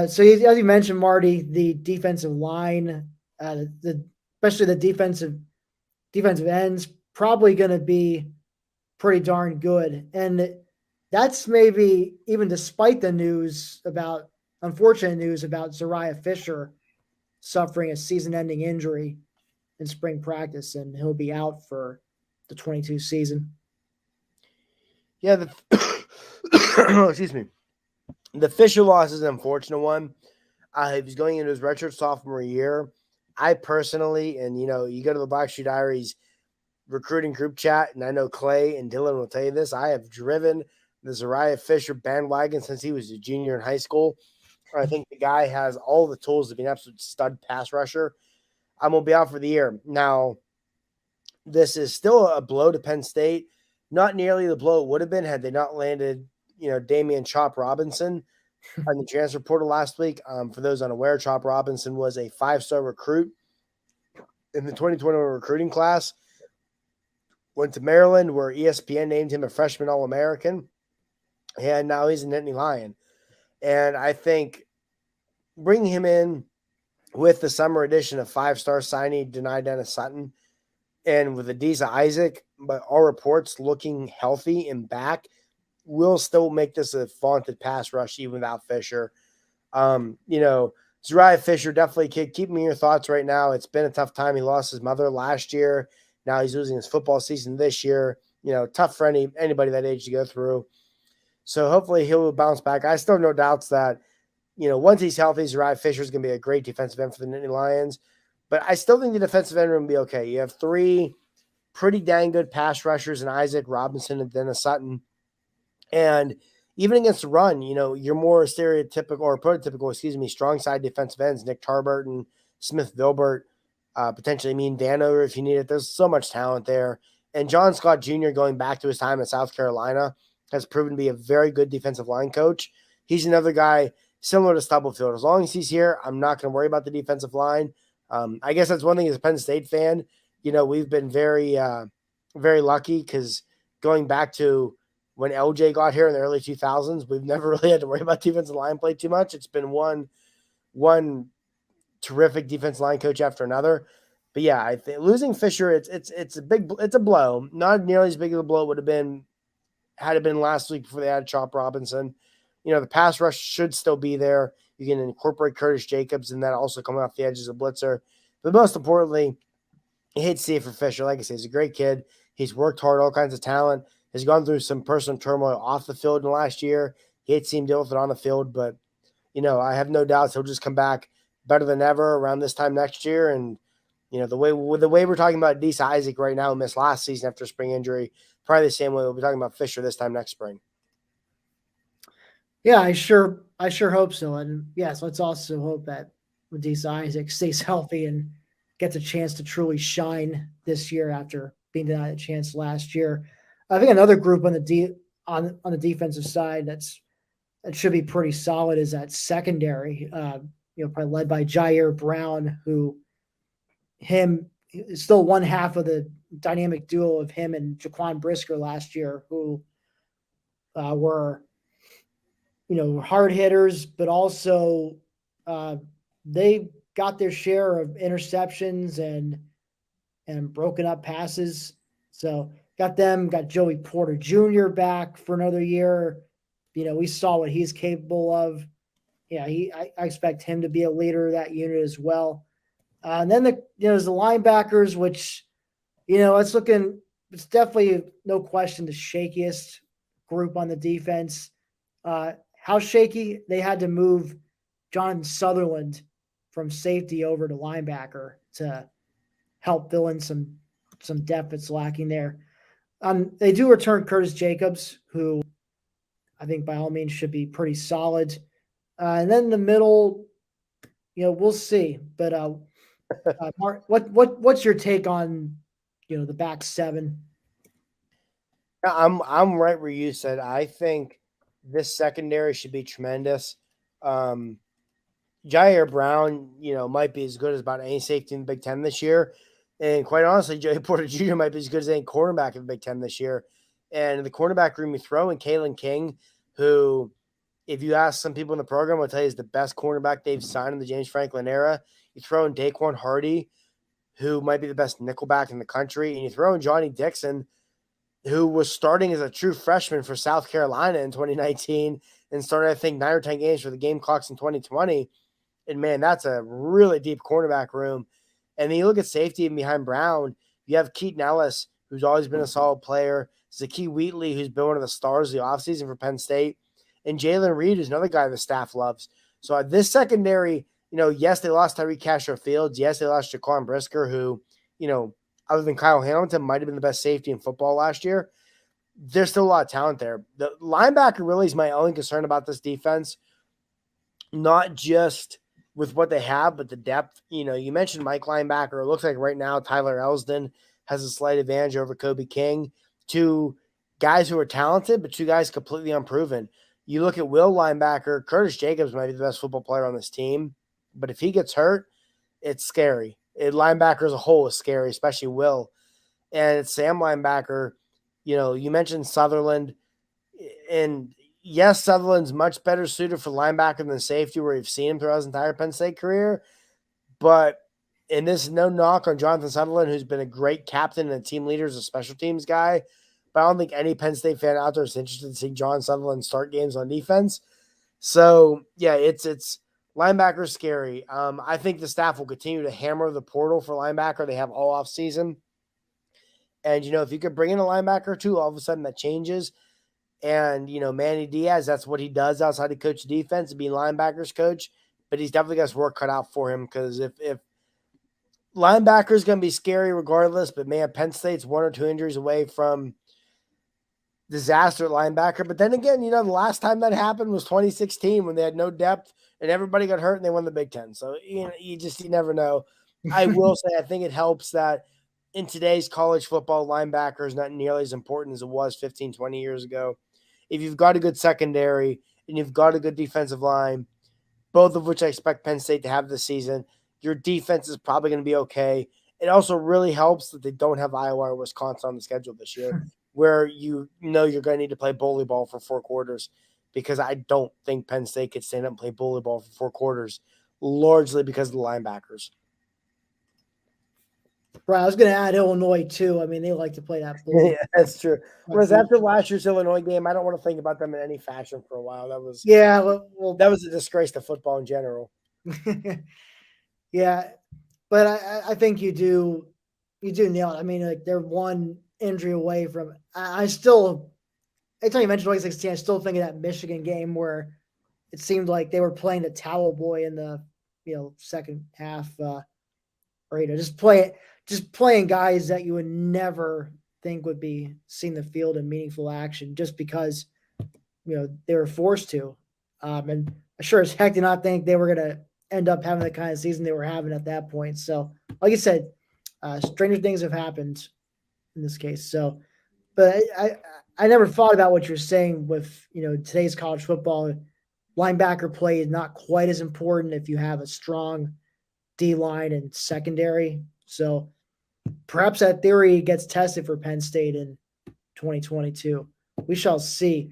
As you mentioned, Marty, the defensive line, especially the defensive ends, probably going to be pretty darn good. And that's maybe even despite the unfortunate news about Suriah Fisher suffering a season-ending injury in spring practice, and he'll be out for the 22 season. Yeah, excuse me. The Fisher loss is an unfortunate one. He's going into his redshirt sophomore year. I personally, and you go to the Black Shoe Diaries recruiting group chat, and I know Clay and Dylan will tell you this. I have driven the Suriah Fisher bandwagon since he was a junior in high school. I think the guy has all the tools to be an absolute stud pass rusher. I'm going to be out for the year. Now, this is still a blow to Penn State. Not nearly the blow it would have been had they not landed, Damian Chop Robinson on the transfer portal last week. For those unaware, Chop Robinson was a 5-star recruit in the 2021 recruiting class. Went to Maryland, where ESPN named him a freshman All-American, and now he's a Nittany Lion. And I think bringing him in with the summer edition of 5-star signee Denai Dennis Sutton and with Adisa Isaac, but all reports looking healthy and back, will still make this a vaunted pass rush even without Fisher. Suriah Fisher, definitely keep me in your thoughts right now. It's been a tough time. He lost his mother last year. Now he's losing his football season this year. Tough for anybody that age to go through. So hopefully he'll bounce back. I still have no doubts that, once he's healthy, Suriah Fisher is going to be a great defensive end for the Nittany Lions. But I still think the defensive end room will be okay. You have 3 pretty dang good pass rushers in Isaac, Robinson, and Dennis Sutton. And even against the run, you're more prototypical, strong side defensive ends, Nick Tarburton, Smith Vilbert, potentially Danover if you need it. There's so much talent there. And John Scott Jr., going back to his time in South Carolina, has proven to be a very good defensive line coach. He's another guy similar to Stubblefield. As long as he's here, I'm not going to worry about the defensive line. I guess that's one thing as a Penn State fan. We've been very, very lucky because going back to when LJ got here in the early 2000s, we've never really had to worry about defensive line play too much. It's been one terrific defensive line coach after another. But yeah, I think losing Fisher, it's a blow. Not nearly as big of a blow it would have been had it been last week before they had Chop Robinson. The pass rush should still be there. You can incorporate Curtis Jacobs and then also coming off the edge as a blitzer. But most importantly, you hate to see it for Fisher. Like I said, he's a great kid. He's worked hard, all kinds of talent. Has gone through some personal turmoil off the field in the last year. He hates seeing deal with it on the field, but I have no doubts he'll just come back better than ever around this time next year. And the way we're talking about Adisa Isaac right now, who missed last season after a spring injury, probably the same way we'll be talking about Fisher this time next spring. Yeah, I sure hope so. And yes, let's also hope that Adisa Isaac stays healthy and gets a chance to truly shine this year after being denied a chance last year. I think another group on the defensive side that should be pretty solid is that secondary. Probably led by Jair Brown, who is still one half of the dynamic duo of him and Jaquan Brisker last year, who were hard hitters, but also they got their share of interceptions and broken up passes. So got Joey Porter Jr. back for another year. We saw what he's capable of. Yeah, I expect him to be a leader of that unit as well. And then there's the linebackers, which, it's definitely no question the shakiest group on the defense. How shaky? They had to move Jonathan Sutherland from safety over to linebacker to help fill in some depth that's lacking there. They do return Curtis Jacobs, who I think by all means should be pretty solid. And then the middle, we'll see. But Mark, what's your take on the back seven? I'm right where you said. I think this secondary should be tremendous. Jair Brown, might be as good as about any safety in the Big Ten this year. And quite honestly, Joey Porter Jr. might be as good as any cornerback in the Big Ten this year. And the cornerback room, you throw in Kalen King, who if you ask some people in the program, I'll tell you is the best cornerback they've signed in the James Franklin era. You throw in Daquan Hardy, who might be the best nickelback in the country, and you throw in Johnny Dixon, who was starting as a true freshman for South Carolina in 2019 and started, I think, 9 or 10 games for the Gamecocks in 2020. And man, that's a really deep cornerback room. And then you look at safety and behind Brown, you have Keaton Ellis, who's always been a solid player, Zakee Wheatley, who's been one of the stars of the offseason for Penn State, and Jalen Reed is another guy the staff loves. So this secondary, yes, they lost Tyreek Castro Fields. Yes, they lost Jaquan Brisker, who, other than Kyle Hamilton, might have been the best safety in football last year. There's still a lot of talent there. The linebacker really is my only concern about this defense, not just with what they have, but the depth. You mentioned Mike linebacker. It looks like right now Tyler Elsdon has a slight advantage over Kobe King. Two guys who are talented, but two guys completely unproven. You look at Will linebacker, Curtis Jacobs might be the best football player on this team, but if he gets hurt, it's scary. Linebacker as a whole is scary, especially Will. And it's Sam linebacker. You mentioned Sutherland, and yes, Sutherland's much better suited for linebacker than safety, where you've seen him throughout his entire Penn State career. But, and this is no knock on Jonathan Sutherland, who's been a great captain and a team leader as a special teams guy, but I don't think any Penn State fan out there is interested in seeing John Sutherland start games on defense. So, yeah, it's linebacker scary. I think the staff will continue to hammer the portal for linebacker. They have all off season. And, if you could bring in a linebacker or two, all of a sudden that changes. And, Manny Diaz, that's what he does outside of coach defense and being linebackers coach. But he's definitely got his work cut out for him, because if linebacker is going to be scary regardless, but man, Penn State's 1 or 2 injuries away from disaster at linebacker. But then again, the last time that happened was 2016 when they had no depth and everybody got hurt and they won the Big Ten. So, you never know. I will say I think it helps that in today's college football, linebacker is not nearly as important as it was 15, 20 years ago. If you've got a good secondary and you've got a good defensive line, both of which I expect Penn State to have this season, your defense is probably going to be okay. It also really helps that they don't have Iowa or Wisconsin on the schedule this year, where you're going to need to play bully ball for 4 quarters, because I don't think Penn State could stand up and play bully ball for 4 quarters, largely because of the linebackers. Right, I was going to add Illinois too. I mean, they like to play that bull. Yeah, that's true. Whereas after last year's Illinois game, I don't want to think about them in any fashion for a while. That was that was a disgrace to football in general. Yeah, but I think you do nail it. I mean, like, they're one injury away from. I still, anytime you mention 2016, I still think of that Michigan game where it seemed like they were playing the towel boy in the second half, or just playing guys that you would never think would be seeing the field in meaningful action, just because they were forced to. And I sure as heck did not think they were going to end up having the kind of season they were having at that point. So, like I said, stranger things have happened in this case. So, but I never thought about what you're saying with today's college football. Linebacker play is not quite as important if you have a strong D-line and secondary. So perhaps that theory gets tested for Penn State in 2022. We shall see.